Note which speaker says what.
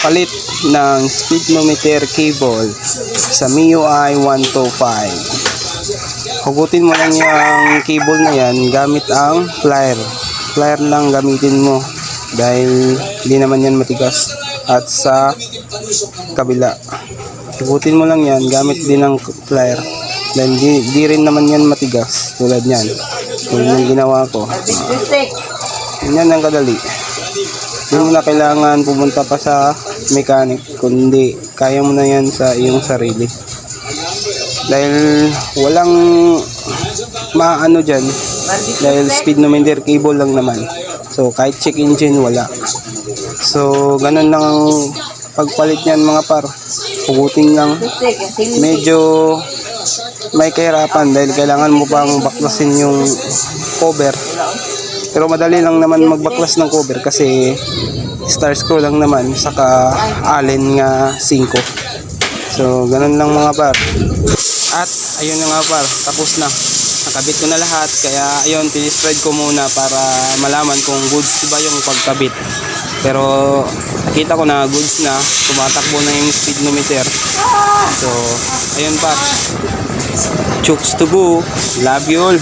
Speaker 1: palit ng speedometer cable sa MIUI 125. Hugutin mo lang yung cable na yan gamit ang plier. Plier lang gamitin mo dahil hindi naman yan matigas. At sa kabila, hugutin mo lang yan gamit din ng plier dahil di rin naman yan matigas tulad yan. Tulad yung ginawa ko. Yan ang kadali. Hindi mo na kailangan pumunta pa sa mechanic, kundi kaya mo na yan sa iyong sarili. Dahil walang maano dyan, dahil speedometer cable lang naman. So kahit check engine wala. So ganun lang ang pagpalit niyan mga par. Hugutin lang. Medyo may kahirapan dahil kailangan mo pang baklasin yung cover. Pero madali lang naman magbaklas ng cover kasi star screw lang naman saka allen nga 5. So ganun lang mga par. At ayun na nga par, tapos na. Nakabit ko na lahat kaya ayun, tinispread ko muna para malaman kung goods ba yung pagkabit. Pero nakita ko na goods na, tumatakbo na yung speedometer. So ayun par. Chooks to go. Love you all.